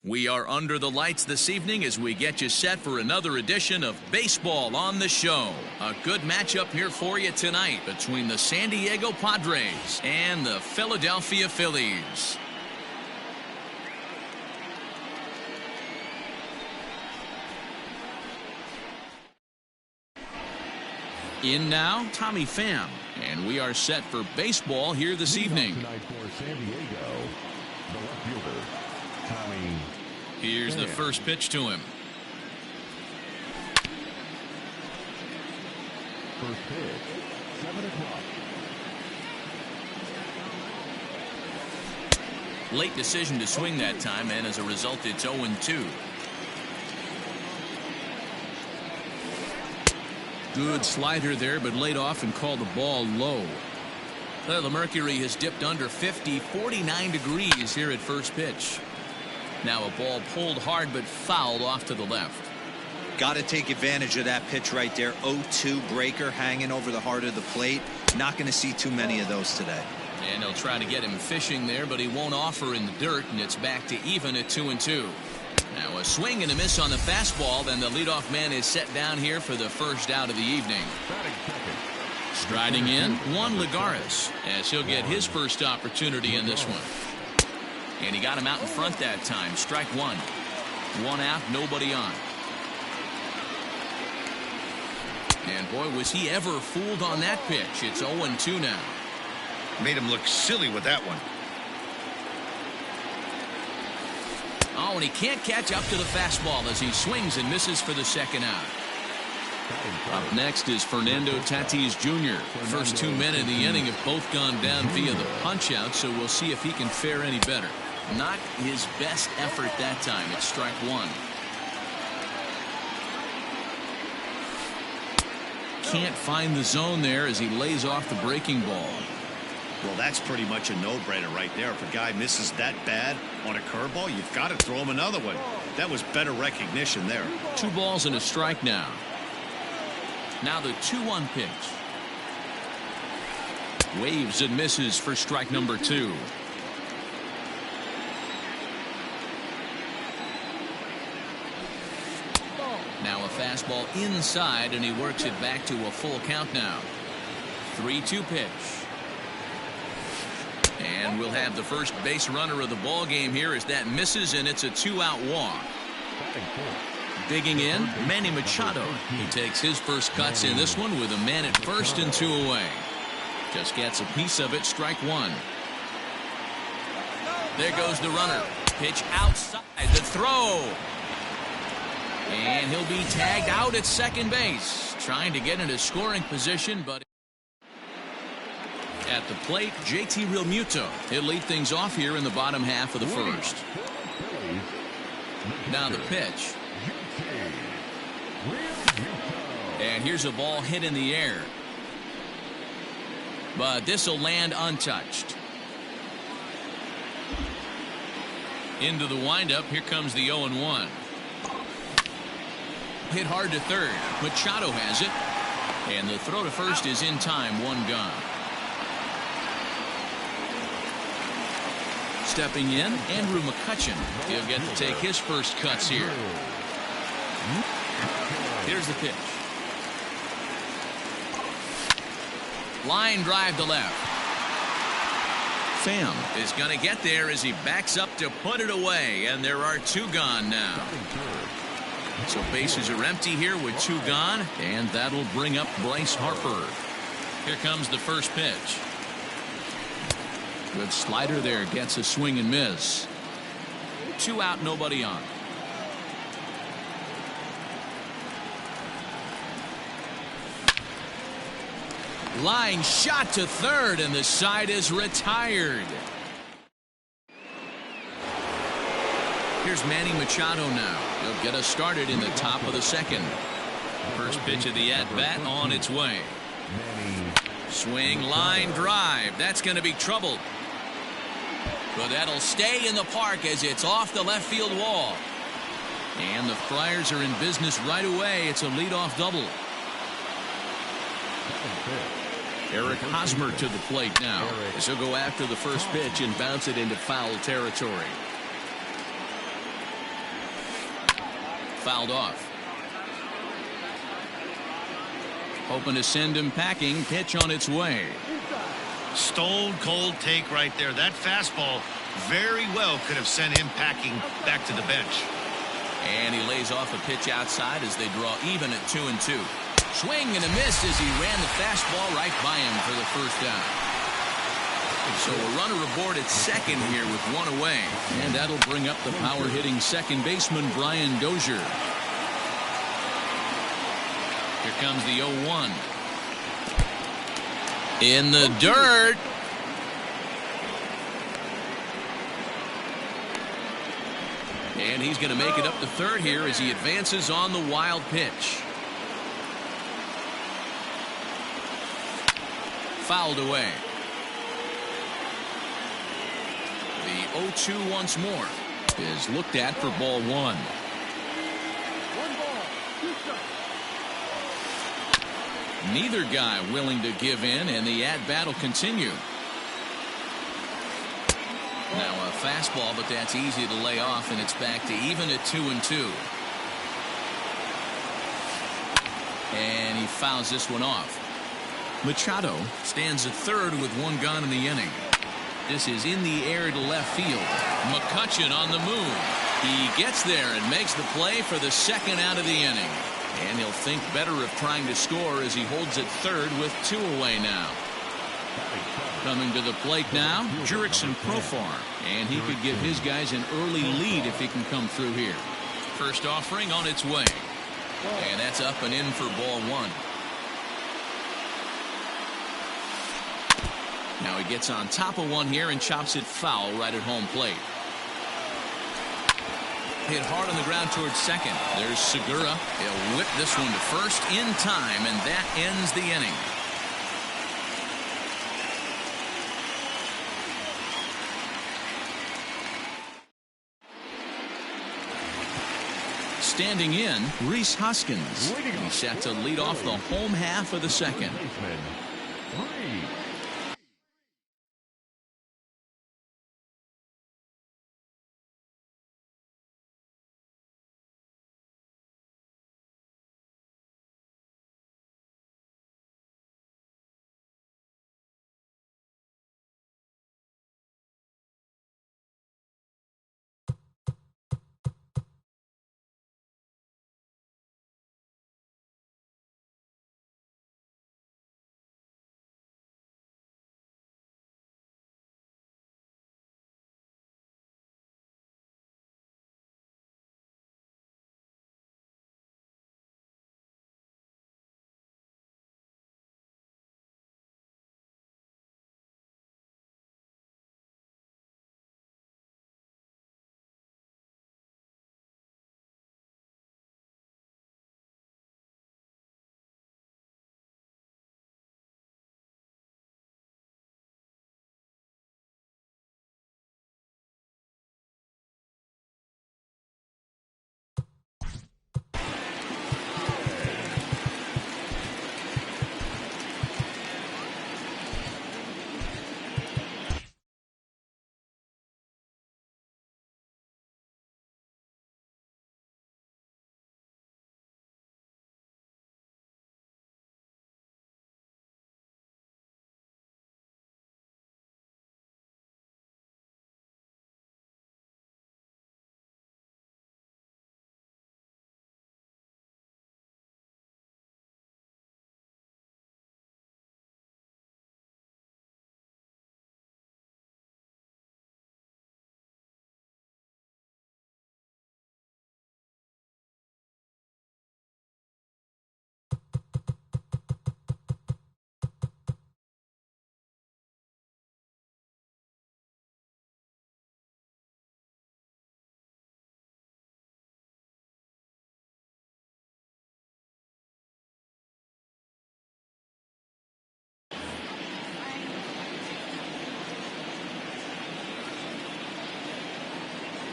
We are under the lights this evening as we get you set for another edition of Baseball on the Show. A good matchup here for you tonight between the San Diego Padres and the Philadelphia Phillies. In now, Tommy Pham, and we are set for baseball here this evening. Tonight for San Diego, the left fielder, Tommy. Here's the first pitch to him. First pitch, 7 o'clock. Late decision to swing that time, and as a result, it's 0-2. Good slider there, but laid off and called the ball low. Well, the mercury has dipped under 50, 49 degrees here at first pitch. Now a ball pulled hard but fouled off to the left. Got to take advantage of that pitch right there. 0-2 breaker hanging over the heart of the plate. Not going to see too many of those today. And they'll try to get him fishing there, but he won't offer in the dirt, and it's back to even at 2-2. Now a swing and a miss on the fastball, then the leadoff man is set down here for the first out of the evening. Striding in, Juan Lagares, as he'll get his first opportunity in this one. And he got him out in front that time. Strike one. One out, nobody on. And boy, was he ever fooled on that pitch. It's 0-2 now. Made him look silly with that one. Oh, and he can't catch up to the fastball as he swings and misses for the second out. Up next is Fernando Tatis Jr. First 2 men in the inning have both gone down via the punch out, so we'll see if he can fare any better. Not his best effort that time. It's strike one. Can't find the zone there as he lays off the breaking ball. Well, that's pretty much a no-brainer right there. If a guy misses that bad on a curveball, you've got to throw him another one. That was better recognition there. 2 balls and a strike now. Now the 2-1 pitch. Waves and misses for strike number 2. Now a fastball inside, and he works it back to a full count now. 3-2 pitch. And we'll have the first base runner of the ball game here as that misses, and it's a 2-out walk. Digging in, Manny Machado. He takes his first cuts in this one with a man at first and 2 away. Just gets a piece of it. Strike one. There goes the runner. Pitch outside. The throw. And he'll be tagged out at second base. Trying to get into scoring position, but at the plate, JT Realmuto. He'll lead things off here in the bottom half of the first. Now the pitch. And here's a ball hit in the air. But this will land untouched. Into the windup. Here comes the 0-1. Hit hard to third. Machado has it. And the throw to first is in time. 1 gone. Stepping in, Andrew McCutchen. He'll get to take his first cuts here. Here's the pitch. Line drive to left. Pham is going to get there as he backs up to put it away, and there are 2 gone now. So bases are empty here with 2 gone, and that'll bring up Bryce Harper. Here comes the first pitch. Good slider there, gets a swing and miss. 2 out, nobody on. Line shot to third, and the side is retired. Here's Manny Machado now. He'll get us started in the top of the second. First pitch of the at-bat on its way. Swing, line drive. That's going to be trouble. But that'll stay in the park as it's off the left field wall. And the Friars are in business right away. It's a leadoff double. Eric Hosmer to the plate now as he'll go after the first pitch and bounce it into foul territory. Fouled off. Hoping to send him packing. Pitch on its way. Stone cold take right there. That fastball very well could have sent him packing back to the bench. And he lays off a pitch outside as they draw even at 2-2. Swing and a miss as he ran the fastball right by him for the first down. So a runner aboard at second here with one away. And that'll bring up the power-hitting second baseman, Brian Dozier. Here comes the 0-1. In the dirt. And he's going to make it up to third here as he advances on the wild pitch. Fouled away. The 0-2 once more is looked at for ball one. Neither guy willing to give in, and the at-bat will continue. Now a fastball, but that's easy to lay off, and it's back to even at 2-2. And he fouls this one off. Machado stands at third with one gone in the inning. This is in the air to left field. McCutchen on the move. He gets there and makes the play for the second out of the inning. And he'll think better of trying to score as he holds it third with two away now. Coming to the plate now, Jurickson Profar. And he could give his guys an early lead if he can come through here. First offering on its way. And that's up and in for ball one. Now he gets on top of one here and chops it foul right at home plate. Hit hard on the ground towards second. There's Segura. He'll whip this one to first in time, and that ends the inning. Standing in, Rhys Hoskins. He's set to lead off the home half of the second.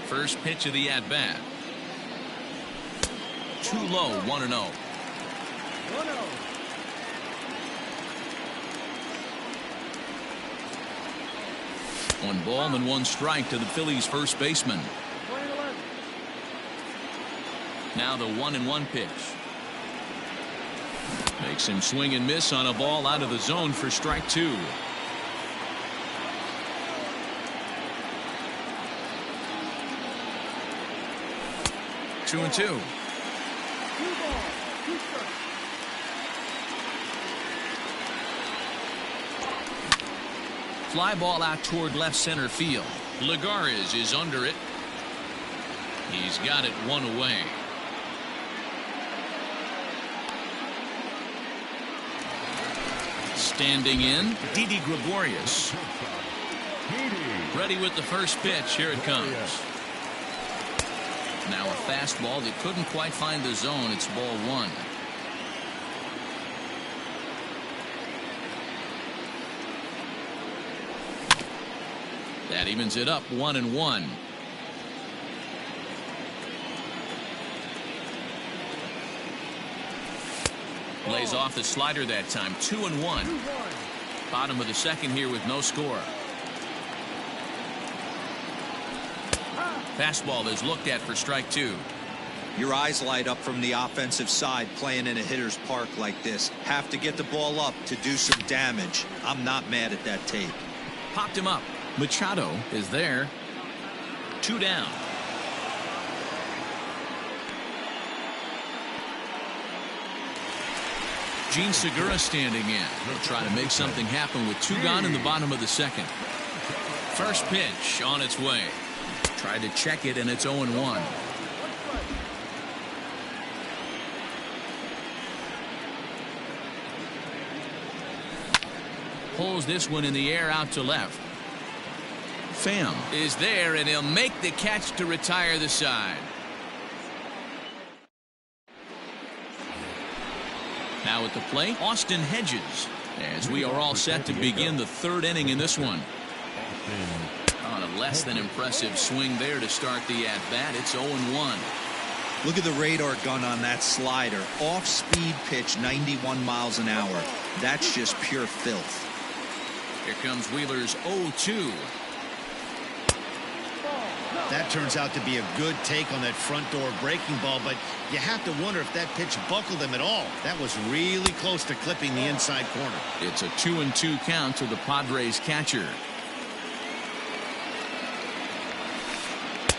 First pitch of the at-bat. Too low, 1-0. One ball and one strike to the Phillies' first baseman. Now the 1-1 pitch. Makes him swing and miss on a ball out of the zone for strike 2. Two and two. Fly ball out toward left center field. Lagares is under it. He's got it one away. Standing in, Didi Gregorius. Ready with the first pitch. Here it comes. Now a fastball that couldn't quite find the zone. It's ball 1. That evens it up 1-1. Lays off the slider that time. 2-1. Bottom of the second here with no score. Fastball is looked at for strike 2. Your eyes light up from the offensive side playing in a hitter's park like this. Have to get the ball up to do some damage. I'm not mad at that tape. Popped him up. Machado is there. 2 down. Gene Segura standing in. They'll try to make something happen with 2 gone in the bottom of the second. First pitch on its way. Tried to check it, and it's 0-1. Pulls this one in the air out to left. Pham is there, and he'll make the catch to retire the side. Now at the plate, Austin Hedges, as we are all set to begin the 3rd inning in this one. On a less than impressive swing there to start the at-bat. It's 0-1. Look at the radar gun on that slider. Off-speed pitch, 91 miles an hour. That's just pure filth. Here comes Wheeler's 0-2. That turns out to be a good take on that front door breaking ball, but you have to wonder if that pitch buckled him at all. That was really close to clipping the inside corner. It's a 2-2 count to the Padres catcher.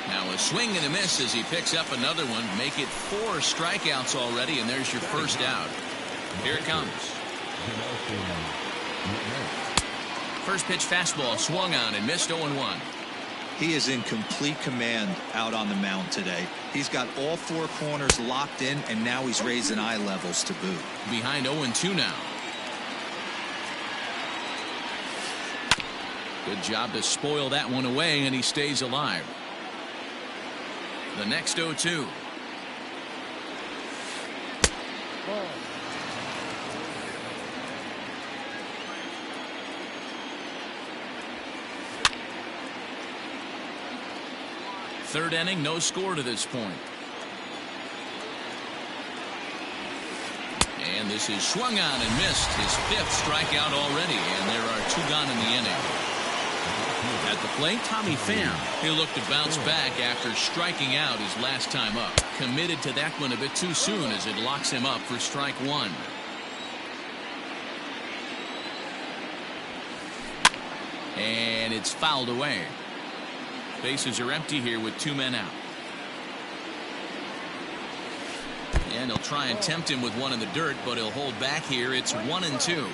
Now a swing and a miss as he picks up another one. Make it 4 strikeouts already, and there's your first out. Here it comes. First pitch fastball swung on and missed. 0-1. He is in complete command out on the mound today. He's got all 4 corners locked in, and now he's raising eye levels to boot. Behind 0-2 now. Good job to spoil that one away, and he stays alive. The next 0-2. Third inning, no score to this point. And this is swung on and missed. His 5th strikeout already, and there are 2 gone in the inning. At the plate, Tommy Pham. He'll look to bounce back after striking out his last time up. Committed to that one a bit too soon as it locks him up for strike 1. And it's fouled away. Bases are empty here with 2 men out. And he'll try and tempt him with one in the dirt, but he'll hold back here. It's 1-2.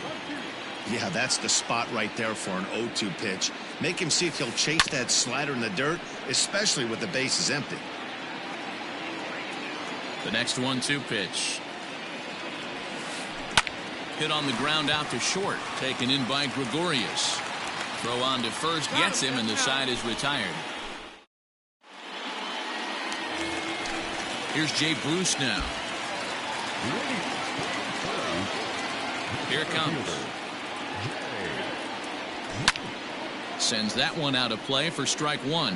Yeah, that's the spot right there for an 0-2 pitch. Make him see if he'll chase that slider in the dirt, especially with the bases empty. The next 1-2 pitch. Hit on the ground out to short. Taken in by Gregorius. Throw on to first gets him, and the side is retired. Here's Jay Bruce now. Here it comes. Sends that one out of play for strike 1.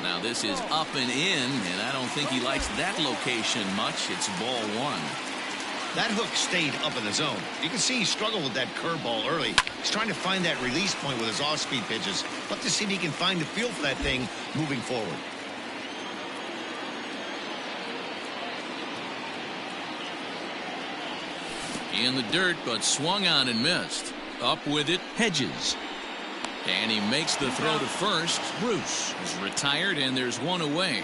Now this is up and in, and I don't think he likes that location much. It's ball 1. That hook stayed up in the zone. You can see he struggled with that curveball early. He's trying to find that release point with his off-speed pitches. Look to see if he can find the feel for that thing moving forward. In the dirt, but swung on and missed. Up with it, Hedges. And he makes the throw to first. Bruce is retired, and there's one away.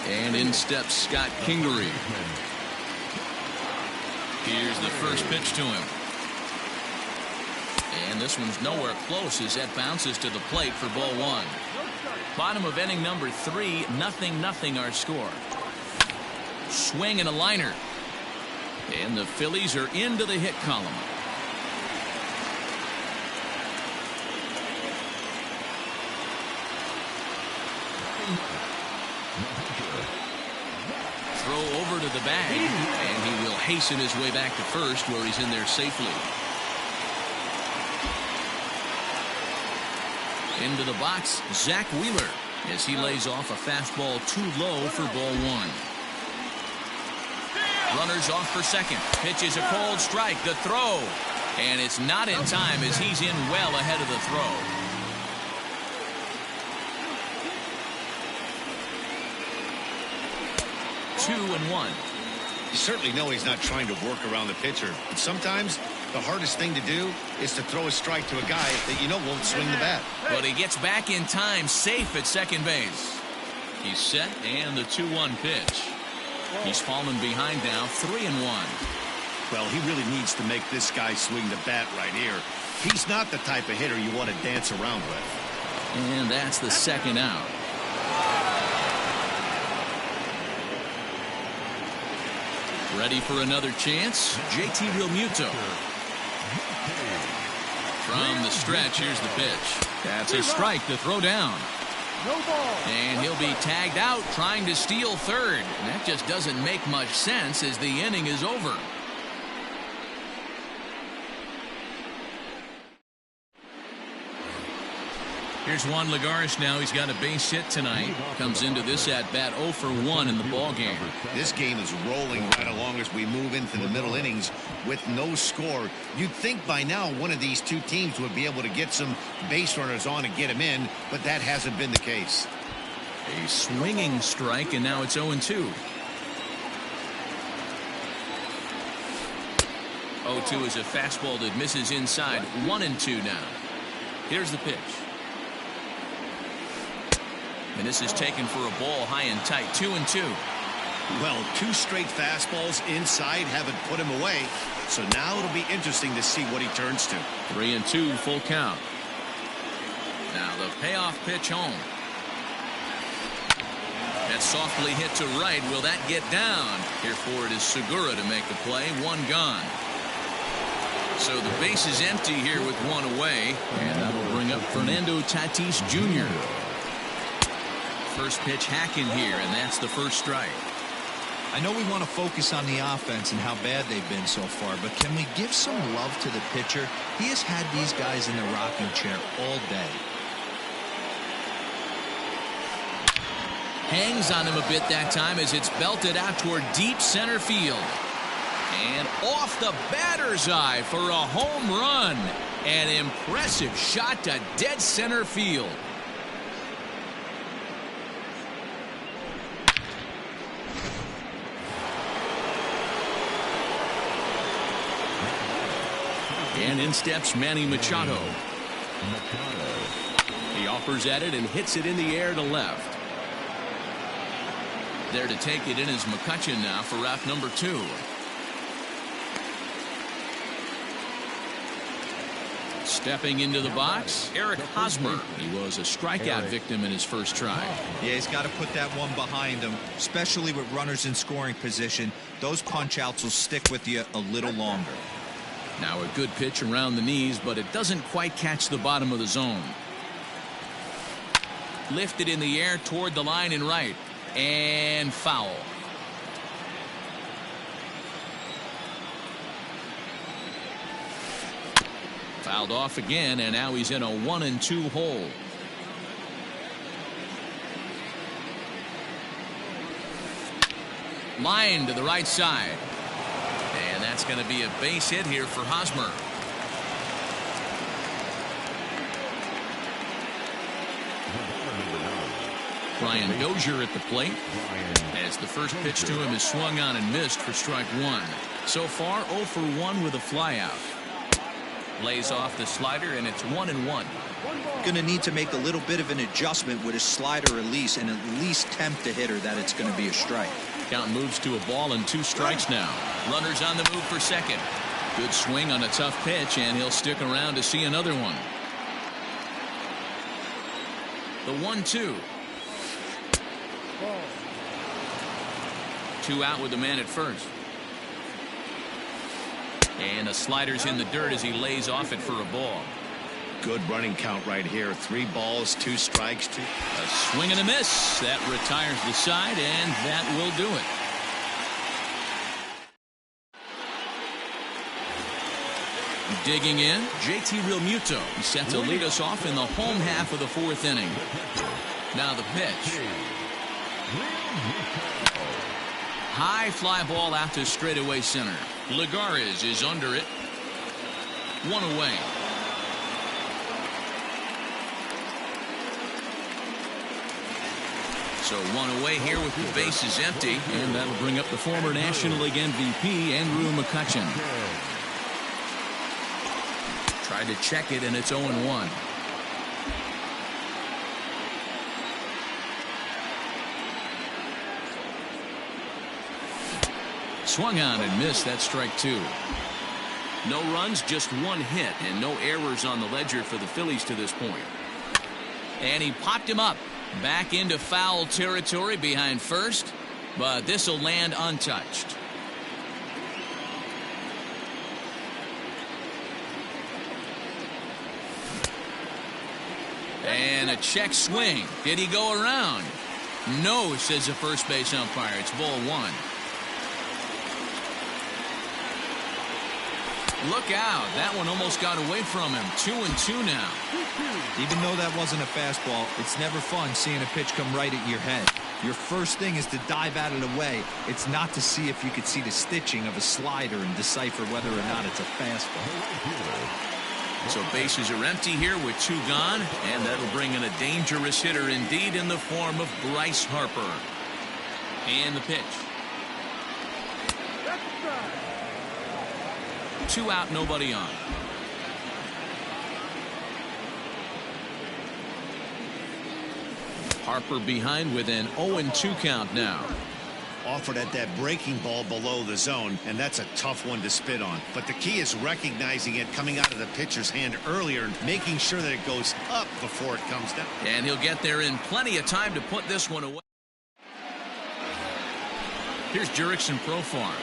And in steps Scott Kingery. Here's the first pitch to him. And this one's nowhere close as that bounces to the plate for ball one. Bottom of inning number 3, 0-0 our score. Swing and a liner. And the Phillies are into the hit column. Throw over to the bag, and he will hasten his way back to first, where he's in there safely. Into the box, Zach Wheeler, as he lays off a fastball too low for ball one. Runners off for second. Pitch is a cold strike. The throw, and it's not in time as he's in well ahead of the throw. 2-1. You certainly know he's not trying to work around the pitcher. But sometimes the hardest thing to do is to throw a strike to a guy that you know won't swing the bat. But he gets back in time, safe at second base. He's set, and the 2-1 pitch. He's fallen behind now, 3-1. Well, he really needs to make this guy swing the bat right here. He's not the type of hitter you want to dance around with. And that's the second out. Ready for another chance? JT Realmuto. From the stretch, here's the pitch. That's a strike to throw down. And he'll be tagged out trying to steal third. And that just doesn't make much sense as the inning is over. Here's Juan Lagares now. He's got a base hit tonight. Comes into this at-bat 0 for 1 in the ballgame. This game is rolling right along as we move into the middle innings with no score. You'd think by now one of these two teams would be able to get some base runners on and get them in, but that hasn't been the case. A swinging strike, and now it's 0-2. 0-2 is a fastball that misses inside. 1-2 now. Here's the pitch. And this is taken for a ball high and tight. 2-2. Well, 2 straight fastballs inside haven't put him away. So now it'll be interesting to see what he turns to. 3-2, full count. Now the payoff pitch home. That's softly hit to right. Will that get down? Here for it is Segura to make the play. 1 gone. So the base is empty here with 1 away. And that'll bring up Fernando Tatis Jr. First pitch hack in here, and that's the first strike. I know we want to focus on the offense and how bad they've been so far, but can we give some love to the pitcher? He has had these guys in the rocking chair all day. Hangs on him a bit that time as it's belted out toward deep center field. And off the batter's eye for a home run. An impressive shot to dead center field. And in steps Manny Machado. He offers at it and hits it in the air to left. There to take it in is McCutchen now for out number 2. Stepping into the box, Eric Hosmer. He was a strikeout victim in his first try. Yeah, he's got to put that one behind him, especially with runners in scoring position. Those punch-outs will stick with you a little longer. Now a good pitch around the knees, but it doesn't quite catch the bottom of the zone. Lifted in the air toward the line and right. And foul. Fouled off again, and now he's in a 1-2 hole. Line to the right side. And that's going to be a base hit here for Hosmer. Brian Dozier at the plate, as the first pitch to him is swung on and missed for strike one. So far 0 for 1 with a flyout. Lays off the slider, and it's 1-1. Going to need to make a little bit of an adjustment with his slider release and at least tempt the hitter that it's going to be a strike. Count moves to a ball and 2 strikes now. Runners on the move for second. Good swing on a tough pitch, and he'll stick around to see another one. The 1-2. 2 out with the man at first. And the slider's in the dirt as he lays off it for a ball. Good running count right here. 3 balls, 2 strikes. A swing and a miss. That retires the side, and that will do it. Digging in, JT Realmuto set to lead us off in the home half of the 4th inning. Now the pitch. High fly ball out to straightaway center. Ligares is under it. 1 away. So 1 away here with the bases empty, and that'll bring up the former National League MVP Andrew McCutchen. Tried to check it, and it's 0-1. Swung on and missed. That's strike 2. No runs, just 1 hit, and no errors on the ledger for the Phillies to this point. And he popped him up. Back into foul territory behind first, but this will land untouched. And a check swing. Did he go around? No, says the first base umpire. It's ball 1. Look out. That one almost got away from him. 2-2 now. Even though that wasn't a fastball, it's never fun seeing a pitch come right at your head. Your first thing is to dive out of the way. It's not to see if you could see the stitching of a slider and decipher whether or not it's a fastball. So bases are empty here with 2 gone, and that'll bring in a dangerous hitter indeed in the form of Bryce Harper. And the pitch. 2 out, nobody on. Harper behind with an 0-2 count now. Offered at that breaking ball below the zone, and that's a tough one to spit on. But the key is recognizing it coming out of the pitcher's hand earlier and making sure that it goes up before it comes down. And he'll get there in plenty of time to put this one away. Here's Jurickson Profar.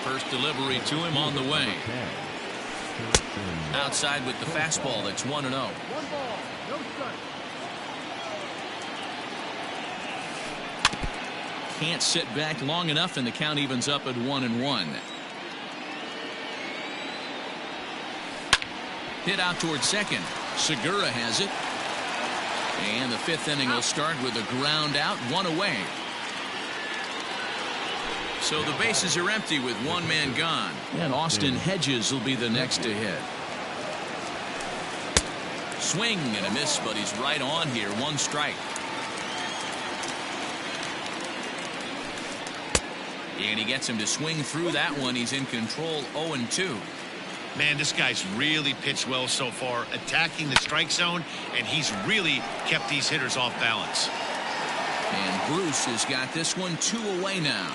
First delivery to him on the way. Outside with the fastball. That's 1-0. Can't sit back long enough, and the count evens up at 1-1. Hit out towards second. Segura has it. And the 5th inning will start with a ground out, 1 away. So the bases are empty with 1 man gone. And Austin Hedges will be the next to hit. Swing and a miss, but he's right on here. 1 strike. And he gets him to swing through that one. He's in control. 0-2. Man, this guy's really pitched well so far, attacking the strike zone, and he's really kept these hitters off balance. And Bruce has got this one 2 away now.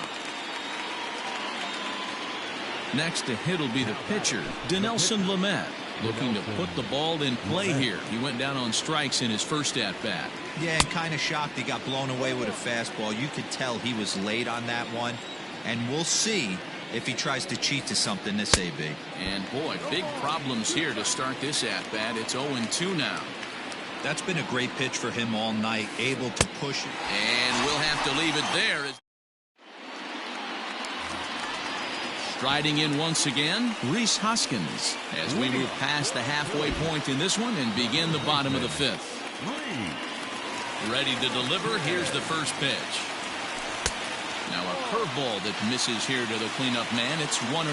Next to hit will be the pitcher, Dinelson Lamet, looking to put the ball in play here. He went down on strikes in his first at-bat. Yeah, and kind of shocked he got blown away with a fastball. You could tell he was late on that one. And we'll see if he tries to cheat to something this AB. And boy, big problems here to start this at-bat. It's 0-2 now. That's been a great pitch for him all night, able to push it. And we'll have to leave it there. Striding in once again, Rhys Hoskins, as we move past the halfway point in this one and begin the bottom of the 5th. Ready to deliver. Here's the first pitch. Now a curveball that misses here to the cleanup man. It's 1-0.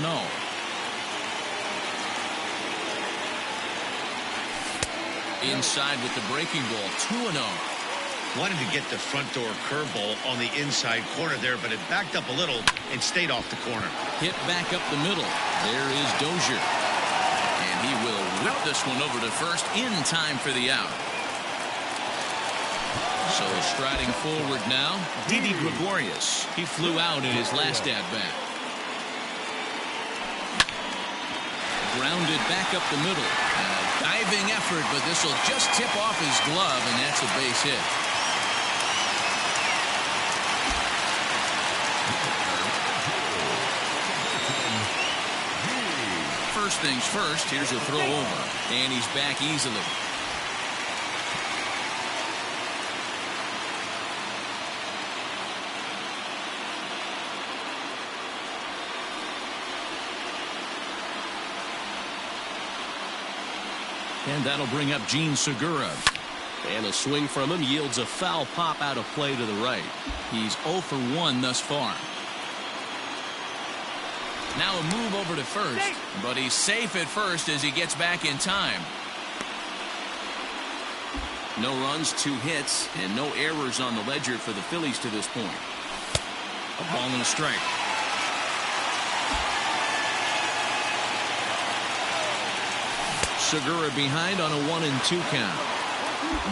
Inside with the breaking ball, 2-0. Wanted to get the front door curveball on the inside corner there, but it backed up a little and stayed off the corner. Hit back up the middle. There is Dozier. And he will whip this one over to first in time for the out. So striding forward now, Didi Gregorius. He flew out in his last at-bat. Grounded back up the middle. Diving effort, but this will just tip off his glove, and that's a base hit. First things first, here's a throw over, and he's back easily. And that'll bring up Gene Segura. And a swing from him yields a foul pop out of play to the right. He's 0 for 1 thus far. Now a move over to first, but he's safe at first as he gets back in time. No runs, 2 hits, and no errors on the ledger for the Phillies to this point. A ball and a strike. Segura behind on a 1-2 count.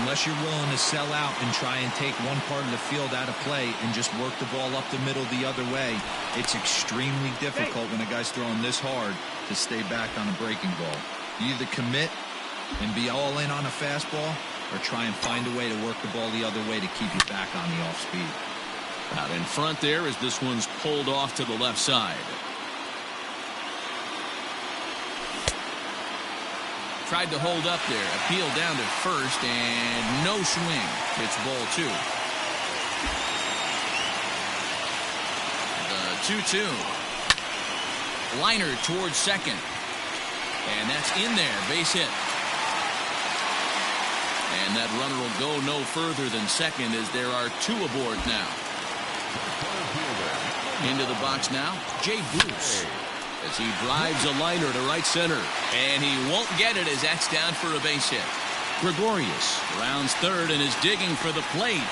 Unless you're willing to sell out and try and take one part of the field out of play and just work the ball up the middle the other way, it's extremely difficult when a guy's throwing this hard to stay back on a breaking ball. You either commit and be all in on a fastball or try and find a way to work the ball the other way to keep you back on the off speed. Out in front there as this one's pulled off to the left side. Tried to hold up there, appeal down to first, and no swing. It's ball 2. The 2-2. Liner towards second. And that's in there, base hit. And that runner will go no further than second as there are 2 aboard now. Into the box now, Jay Bruce. As he drives a liner to right center. And he won't get it as that's down for a base hit. Gregorius rounds third and is digging for the plate.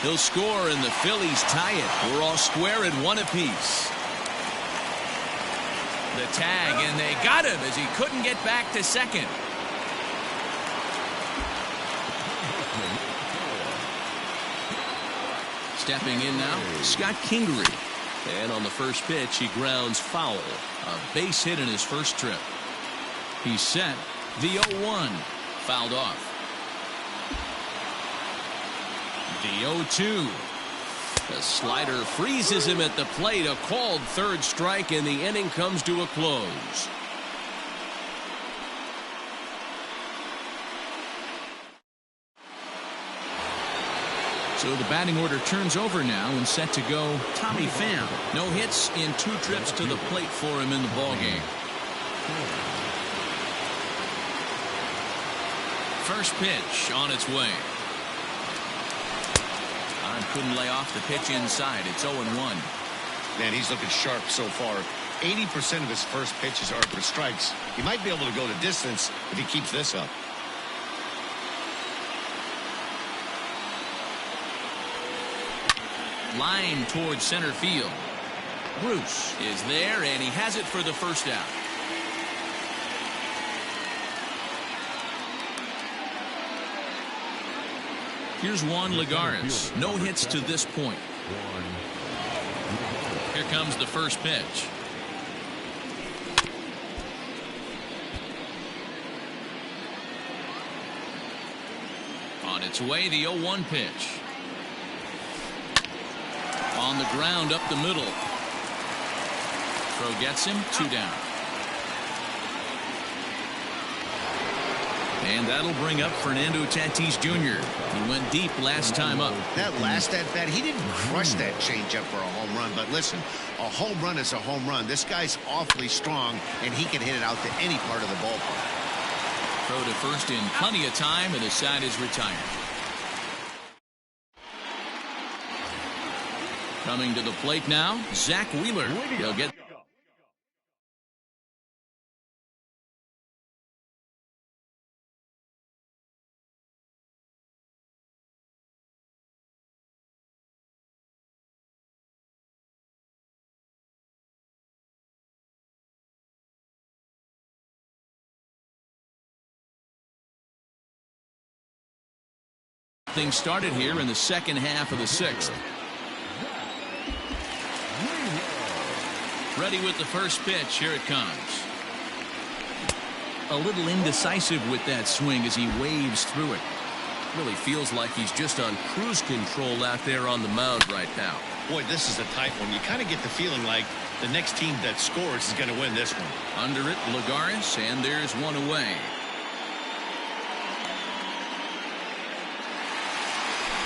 He'll score and the Phillies tie it. We're all square at 1 apiece. The tag, and they got him as he couldn't get back to second. Stepping in now, Scott Kingery. And on the first pitch, he grounds foul. A base hit in his first trip. He's set. The 0-1. Fouled off. The 0-2. The slider freezes him at the plate. A called third strike, and the inning comes to a close. So the batting order turns over now and set to go Tommy Pham. No hits in 2 trips to the plate for him in the ballgame. First pitch on its way. Couldn't lay off the pitch inside. It's 0-1. Man, he's looking sharp so far. 80% of his first pitches are for strikes. He might be able to go the distance if he keeps this up. Line towards center field. Bruce is there, and he has it for the first out. Here's Juan Lagares. No hits to this point. Here comes the first pitch. On its way, the 0-1 pitch. On the ground up the middle. Throw gets him, 2 down. And that'll bring up Fernando Tatis Jr. He went deep last time up. That last at-bat, he didn't crush that changeup for a home run. But listen, a home run is a home run. This guy's awfully strong, and he can hit it out to any part of the ballpark. Throw to first in plenty of time, and the side is retired. Coming to the plate now, Zach Wheeler. He'll get things started here in the second half of the sixth. Ready with the first pitch. Here it comes. A little indecisive with that swing as he waves through it. Really feels like he's just on cruise control out there on the mound right now. Boy, this is a tight one. You kind of get the feeling like the next team that scores is going to win this one. Under it, Lagares, and there's one away.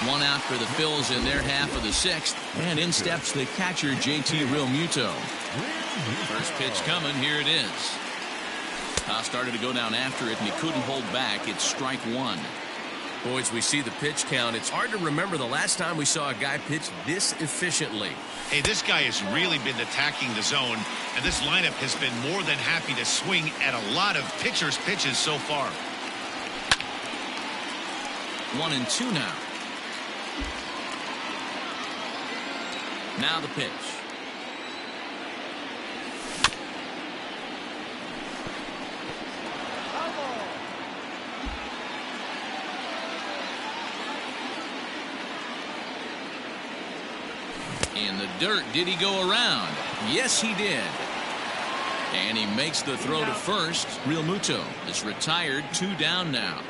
One out for the Phils in their half of the sixth, and in steps the catcher, JT Realmuto. First pitch coming. Here it is. Started to go down after it, and he couldn't hold back. It's strike one. Boys, we see the pitch count. It's hard to remember the last time we saw a guy pitch this efficiently. Hey, this guy has really been attacking the zone, and this lineup has been more than happy to swing at a lot of pitchers' pitches so far. 1-2 now. Now the pitch. In the dirt, did he go around? Yes, he did. And he makes the throw to first. Realmuto is retired, 2 down now.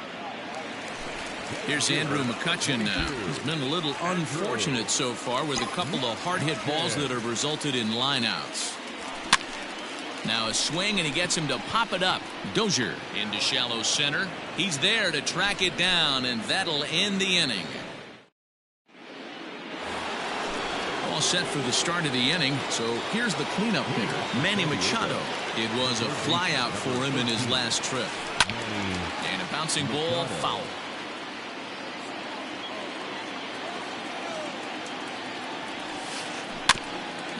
Here's Andrew McCutchen now. He's been a little unfortunate so far with a couple of hard-hit balls that have resulted in lineouts. Now a swing, and he gets him to pop it up. Dozier into shallow center. He's there to track it down, and that'll end the inning. All set for the start of the inning, so here's the cleanup hitter, Manny Machado. It was a flyout for him in his last trip. And a bouncing ball, foul.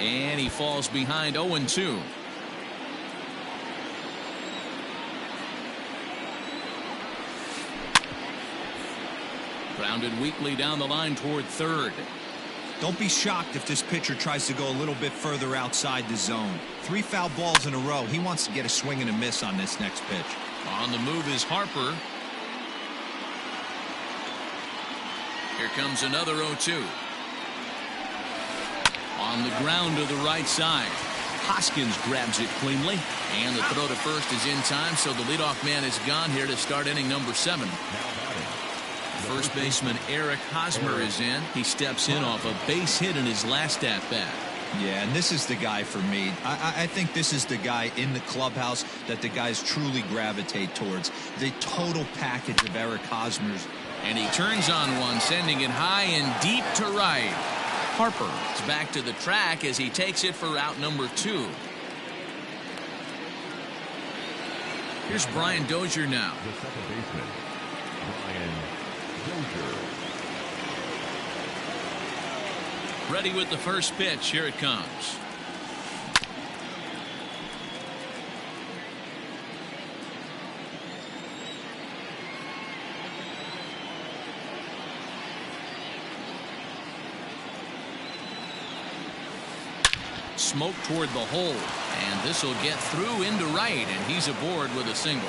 And he falls behind 0-2. Grounded weakly down the line toward third. Don't be shocked if this pitcher tries to go a little bit further outside the zone. 3 foul balls in a row. He wants to get a swing and a miss on this next pitch. On the move is Harper. Here comes another 0-2. On the ground to the right side. Hoskins grabs it cleanly. And the throw to first is in time, so the leadoff man is gone here to start inning number 7. First baseman Eric Hosmer is in. He steps in off a base hit in his last at-bat. Yeah, and this is the guy for me. I think this is the guy in the clubhouse that the guys truly gravitate towards. The total package of Eric Hosmer's. And he turns on one, sending it high and deep to right. Harper is back to the track as he takes it for out number 2. Here's Brian Dozier now. The second baseman, Brian Dozier. Ready with the first pitch. Here it comes. Smoke toward the hole, and this will get through into right, and he's aboard with a single.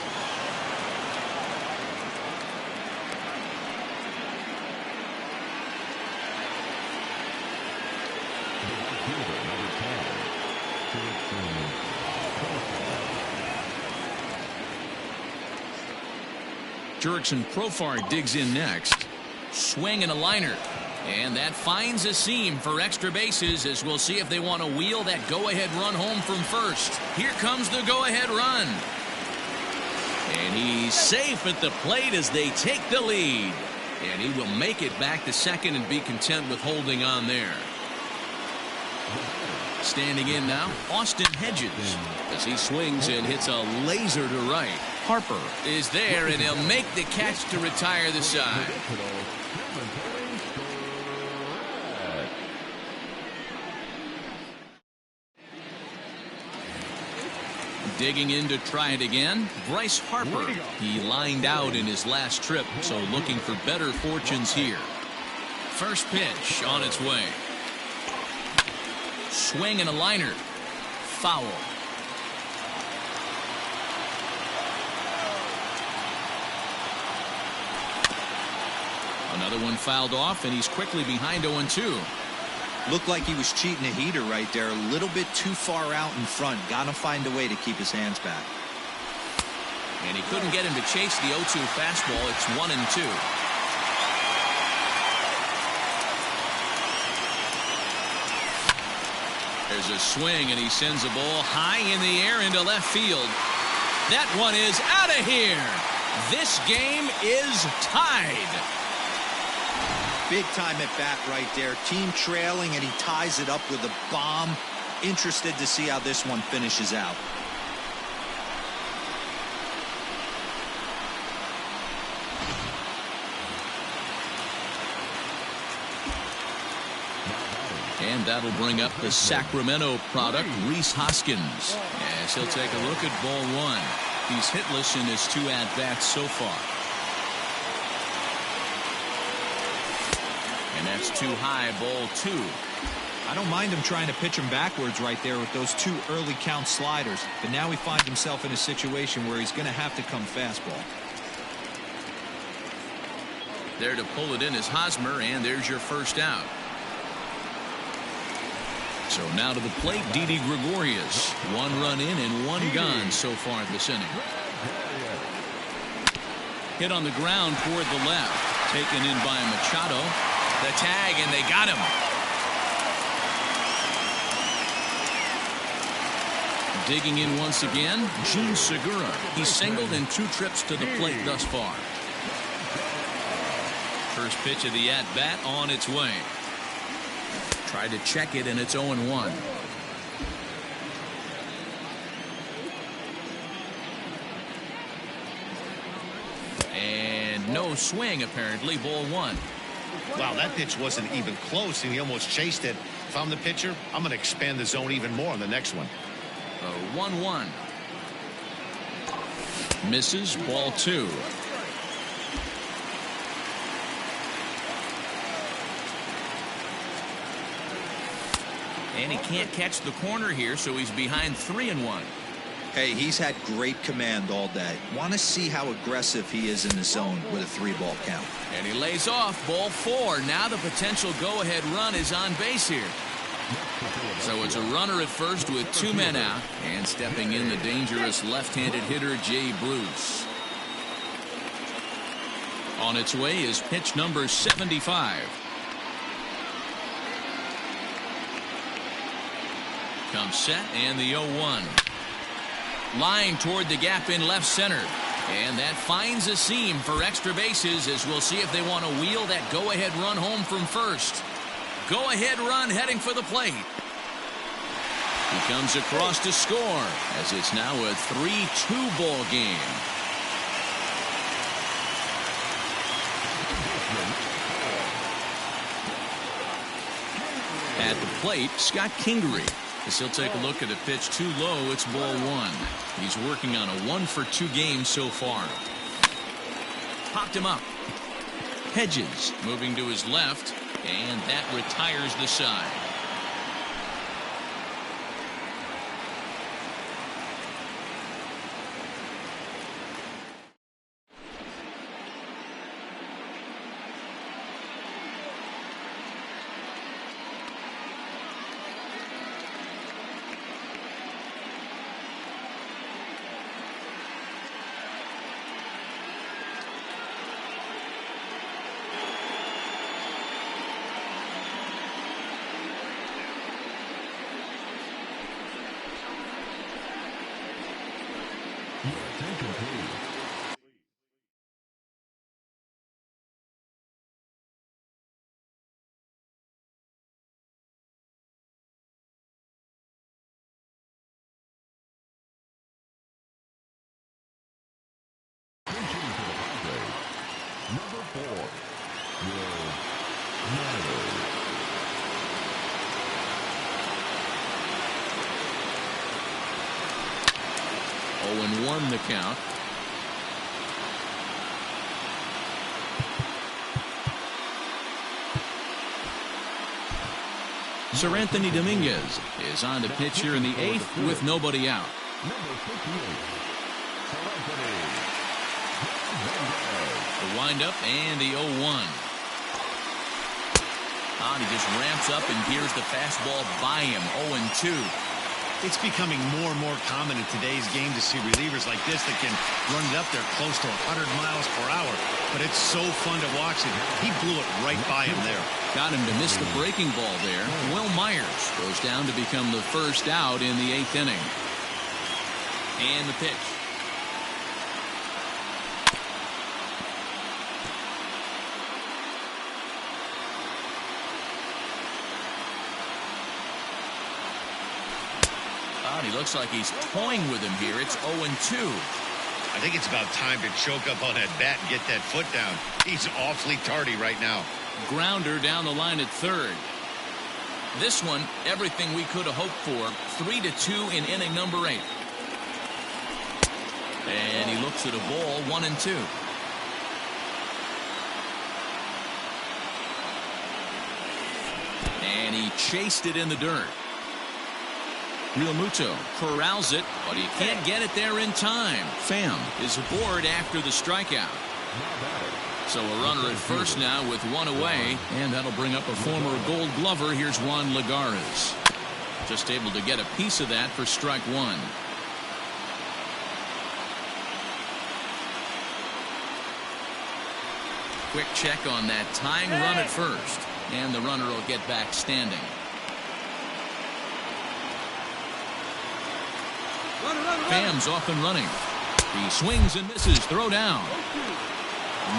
Jurickson Profar digs in next. Swing and a liner. And that finds a seam for extra bases, as we'll see if they want to wheel that go-ahead run home from first. Here comes the go-ahead run. And he's safe at the plate as they take the lead. And he will make it back to second and be content with holding on there. Standing in now, Austin Hedges, as he swings and hits a laser to right. Harper is there, and he'll make the catch to retire the side. Digging in to try it again, Bryce Harper. He lined out in his last trip, so looking for better fortunes here. First pitch on its way. Swing and a liner. Foul. Another one fouled off, and he's quickly behind 0-2. Looked like he was cheating a heater right there. A little bit too far out in front. Gotta find a way to keep his hands back. And he couldn't get him to chase the 0-2 fastball. It's 1-2. There's a swing, and he sends a ball high in the air into left field. That one is out of here. This game is tied. Big time at bat right there. Team trailing, and he ties it up with a bomb. Interested to see how this one finishes out. And that'll bring up the Sacramento product, Rhys Hoskins, as he'll take a look at ball one. He's hitless in his 2 at-bats so far. And that's too high, ball 2. I don't mind him trying to pitch him backwards right there with those 2 early count sliders, but now he finds himself in a situation where he's going to have to come fastball. There to pull it in is Hosmer, and there's your first out. So now to the plate, Didi Gregorius. 1 run in and 1 gone so far this inning. Hit on the ground toward the left. Taken in by Machado. The tag, and they got him. Digging in once again, Gene Segura. He's singled in 2 trips to the plate thus far. First pitch of the at-bat on its way. Tried to check it, and it's 0-1. And no swing, apparently. Ball 1. Wow, that pitch wasn't even close, and he almost chased it. If I'm the pitcher, I'm going to expand the zone even more on the next one. 1-1. Misses, ball 2. And he can't catch the corner here, so he's behind 3-1. Hey, he's had great command all day. Want to see how aggressive he is in the zone with a 3-ball count. And he lays off, ball 4. Now the potential go-ahead run is on base here. So it's a runner at first with 2 men out, and stepping in the dangerous left-handed hitter Jay Bruce. On its way is pitch number 75. Comes set, and the 0-1. Line toward the gap in left center. And that finds a seam for extra bases, as we'll see if they want to wheel that go-ahead run home from first. Go-ahead run heading for the plate. He comes across to score, as it's now a 3-2 ball game. At the plate, Scott Kingery. As he'll take a look at a pitch too low, it's ball 1. He's working on a 1-for-2 game so far. Popped him up. Hedges moving to his left, and that retires the side. Number 4, Will Myers. 0-1 the count. Sir Anthony Dominguez is on the pitch here in the 8th with nobody out. The windup and the 0-1. He just ramps up and gears the fastball by him. 0-2. It's becoming more and more common in today's game to see relievers like this that can run it up there close to 100 miles per hour. But it's so fun to watch it. He blew it right by him there. Got him to miss the breaking ball there. Will Myers goes down to become the first out in the 8th inning. And the pitch. He looks like he's toying with him here. It's 0-2. I think it's about time to choke up on that bat and get that foot down. He's awfully tardy right now. Grounder down the line at third. This one, everything we could have hoped for. 3-2 in inning number 8. And he looks at a ball, 1-2. And he chased it in the dirt. Realmuto corrals it, but he can't get it there in time. Pham is aboard after the strikeout. So a runner at first now with one away, and that'll bring up a former Gold Glover. Here's Juan Lagares. Just able to get a piece of that for strike one. Quick check on that tying run at first, and the runner will get back standing. Pham's off and running. He swings and misses. Throw down.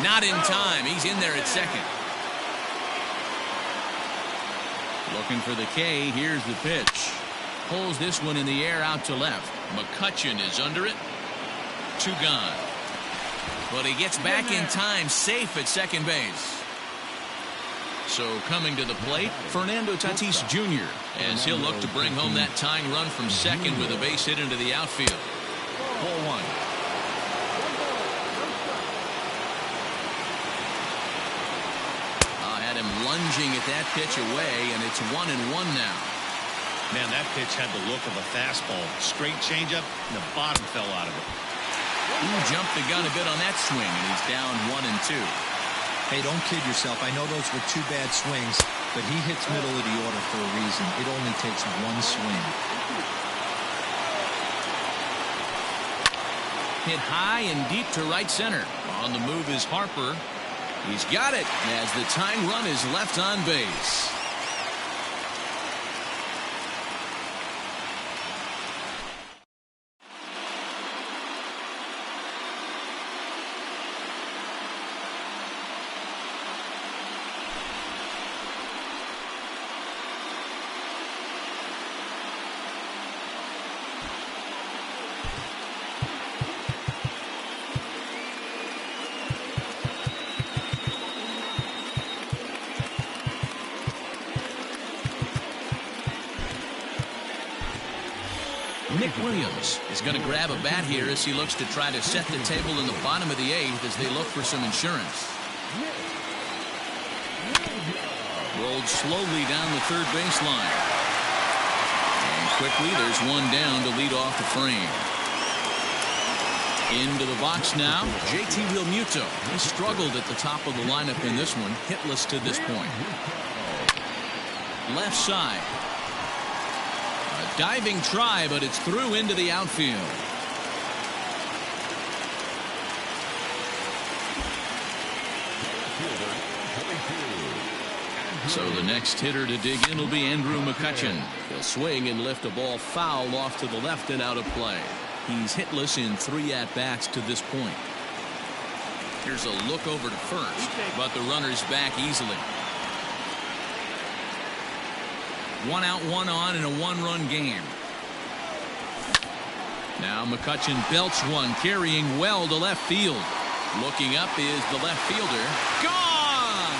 Not in time. He's in there at second. Looking for the K. Here's the pitch. Pulls this one in the air out to left. McCutchen is under it. 2 gone. But he gets back in time, safe at second base. So coming to the plate, Fernando Tatis Jr. as he'll look to bring home that tying run from second with a base hit into the outfield. 4-1. Had him lunging at that pitch away, and it's 1-1 now. Man, that pitch had the look of a fastball. Straight changeup, and the bottom fell out of it. Jumped the gun a bit on that swing, and he's down 1-2. Hey, don't kid yourself. I know those were 2 bad swings, but he hits middle of the order for a reason. It only takes 1 swing. Hit high and deep to right center. On the move is Harper. He's got it as the tying run is left on base. Nick Williams is going to grab a bat here as he looks to try to set the table in the bottom of the 8th as they look for some insurance. Rolled slowly down the third baseline. And quickly there's one down to lead off the frame. Into the box now, JT Realmuto. He struggled at the top of the lineup in this one, hitless to this point. Left side. Diving try, but it's through into the outfield. So the next hitter to dig in will be Andrew McCutchen. He'll swing and lift a ball foul off to the left and out of play. He's hitless in 3 at-bats to this point. Here's a look over to first, but the runner's back easily. 1 out, 1 on in a 1-run game. Now McCutchen belts one, carrying well to left field. Looking up is the left fielder. Gone!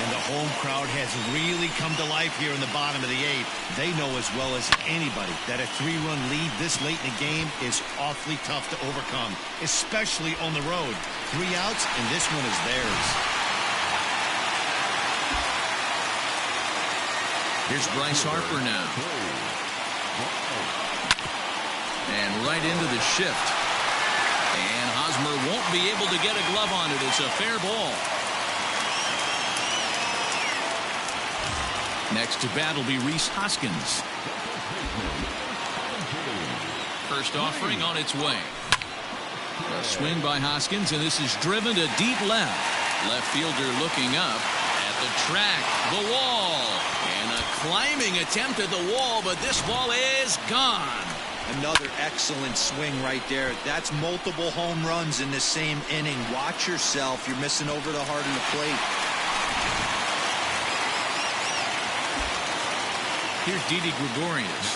And The home crowd has really come to life here in the bottom of the 8th. They know as well as anybody that a 3-run lead this late in the game is awfully tough to overcome, especially on the road. 3 outs, and this one is theirs. Here's Bryce Harper now. And right into the shift. And Hosmer won't be able to get a glove on it. It's a fair ball. Next to bat will be Rhys Hoskins. First offering on its way. A swing by Hoskins, and this is driven to deep left. Left fielder looking up at the track, the wall, and a climbing attempt at the wall, but this ball is gone. Another excellent swing right there. That's multiple home runs in the same inning. Watch yourself. You're missing over the heart of the plate. Here's Didi Gregorius.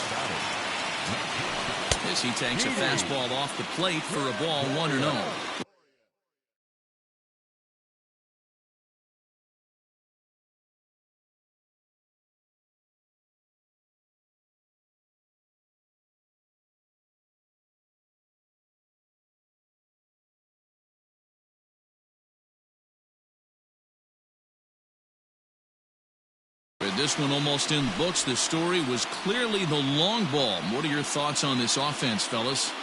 As he takes a fastball off the plate for a ball 1-0. This one almost in books. The story was clearly the long ball. What are your thoughts on this offense, fellas?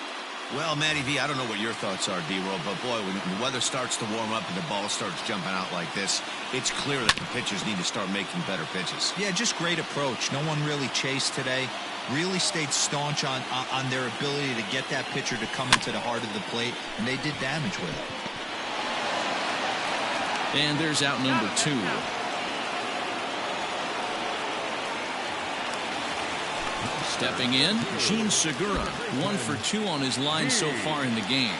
Well, Matty V, I don't know what your thoughts are, D-Roll, but boy, when the weather starts to warm up and the ball starts jumping out like this, it's clear that the pitchers need to start making better pitches. Yeah, just great approach. No one really chased today. Really stayed staunch on their ability to get that pitcher to come into the heart of the plate, and they did damage with it. And there's out number 2. Stepping in, Gene Segura, 1 for 2 on his line so far in the game.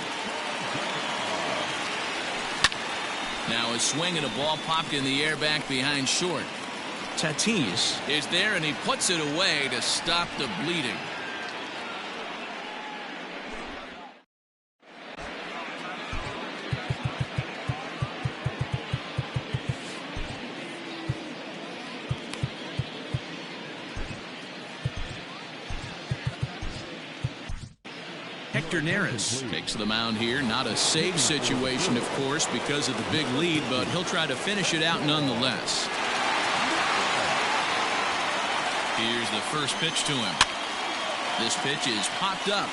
Now a swing and a ball popped in the air back behind short. Tatis is there, and he puts it away to stop the bleeding. Hector Neris takes the mound here. Not a safe situation, of course, because of the big lead, but he'll try to finish it out nonetheless. Here's the first pitch to him. This pitch is popped up,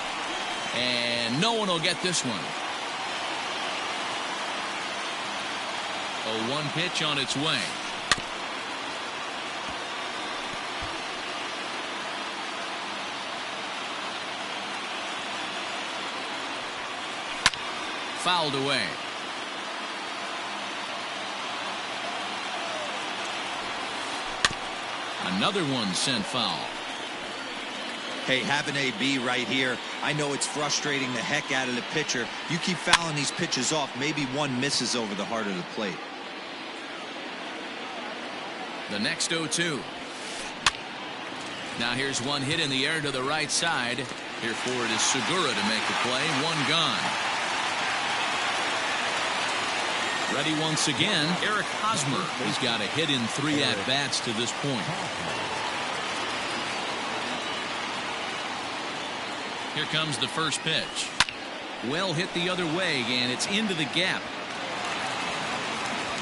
and no one will get this one. A 1 pitch on its way. Fouled away. Another one sent foul. Hey, have an AB right here. I know it's frustrating the heck out of the pitcher. You keep fouling these pitches off, maybe one misses over the heart of the plate. The next 0-2. Now here's one hit in the air to the right side. Here for it is Segura to make the play. 1 gone. Ready once again, Eric Hosmer. He's got a hit in 3 at-bats to this point. Here comes the first pitch. Well hit the other way, and it's into the gap.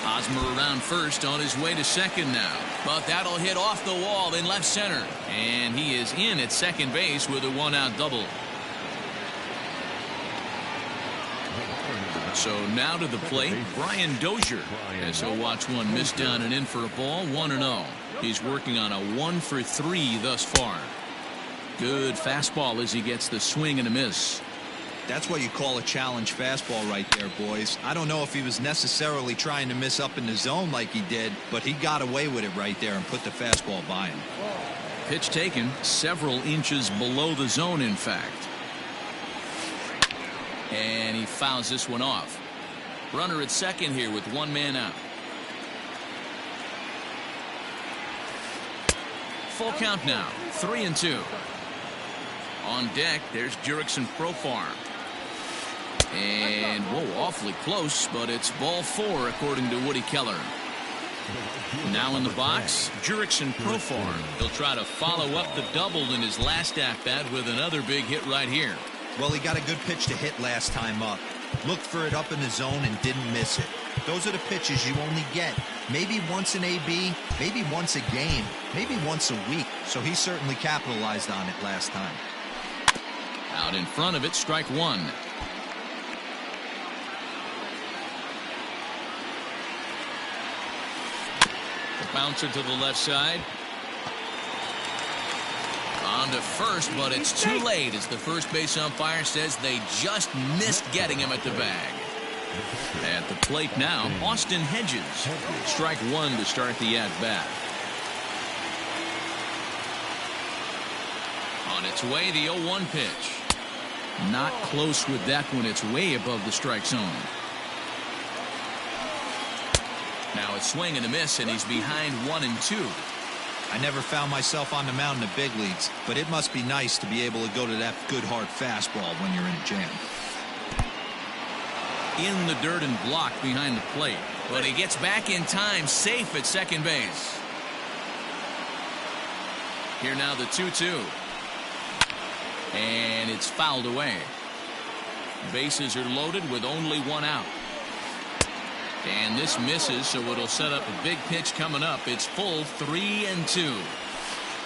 Hosmer around first, on his way to second now. But that'll hit off the wall in left center. And he is in at second base with a 1-out double. So now to the plate, Brian Dozier, as he'll watch one miss down and in for a ball. 1-0. He's working on a 1 for 3 thus far. Good fastball as he gets the swing and a miss. That's what you call a challenge fastball right there, boys. I don't know if he was necessarily trying to miss up in the zone like he did, but he got away with it right there and put the fastball by him. Pitch taken several inches below the zone, in fact. And he fouls this one off. Runner at second here with 1 man out. Full count now. 3-2. On deck, there's Jurickson Profar. And, whoa, awfully close, but it's ball 4 according to Woody Keller. Now in the box, Jurickson Profar. He'll try to follow up the double in his last at-bat with another big hit right here. Well, he got a good pitch to hit last time up. Looked for it up in the zone and didn't miss it. Those are the pitches you only get. Maybe once an AB, maybe once a game, maybe once a week. So he certainly capitalized on it last time. Out in front of it, strike one. The bouncer to the left side. On to first, but it's too late as the first base umpire says they just missed getting him at the bag. At the plate now, Austin Hedges. Strike one to start the at-bat. On its way, the 0-1 pitch. Not close with that one. It's way above the strike zone. Now a swing and a miss, and he's behind 1-2. I never found myself on the mound in the big leagues, but it must be nice to be able to go to that good hard fastball when you're in a jam. In the dirt and blocked behind the plate, but he gets back in time, safe at second base. Here now the 2-2. And it's fouled away. Bases are loaded with only one out. And this misses, so it'll set up a big pitch coming up. It's full 3-2.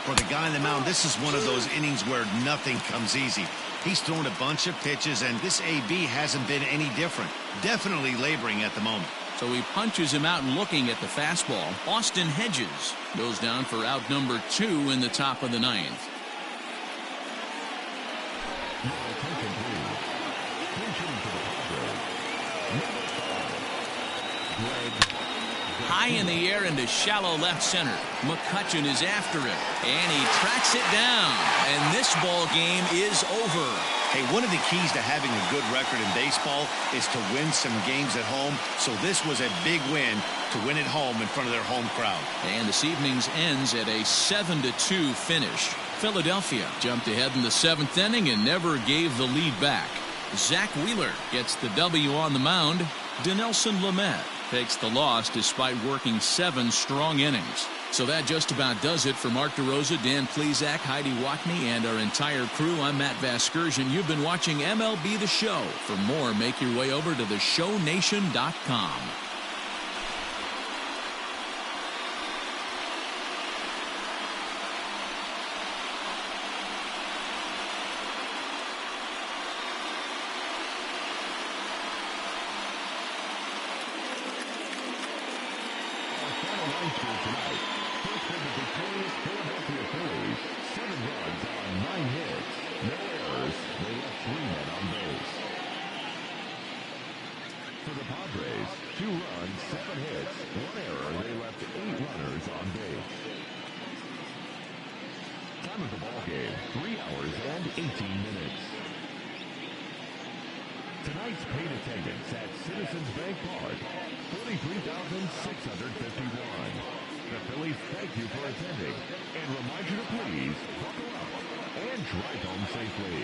For the guy on the mound, this is one of those innings where nothing comes easy. He's thrown a bunch of pitches, and this AB hasn't been any different. Definitely laboring at the moment. So he punches him out and looking at the fastball. Austin Hedges goes down for out number 2 in the top of the 9th. High in the air into shallow left center. McCutchen is after it, and he tracks it down. And this ball game is over. Hey, one of the keys to having a good record in baseball is to win some games at home. So this was a big win to win at home in front of their home crowd. And this evening's ends at a 7-2 finish. Philadelphia jumped ahead in the 7th inning and never gave the lead back. Zach Wheeler gets the W on the mound. Dinelson Lamet takes the loss despite working 7 strong innings. So that just about does it for Mark DeRosa, Dan Plesac, Heidi Watney, and our entire crew. I'm Matt Vasgersian. You've been watching MLB The Show. For more, make your way over to theshownation.com. Tonight, first for the victorious Philadelphia Phillies, 7 runs on 9 hits, no errors. They left 3 men on base. For the Padres, 2 runs, 7 hits, 1 error. They left 8 runners on base. Time of the ball game, 3 hours and 18 minutes. Tonight's paid attendance at Citizens Bank Park, 43,651. The Phillies thank you for attending and remind you to please buckle up and drive home safely.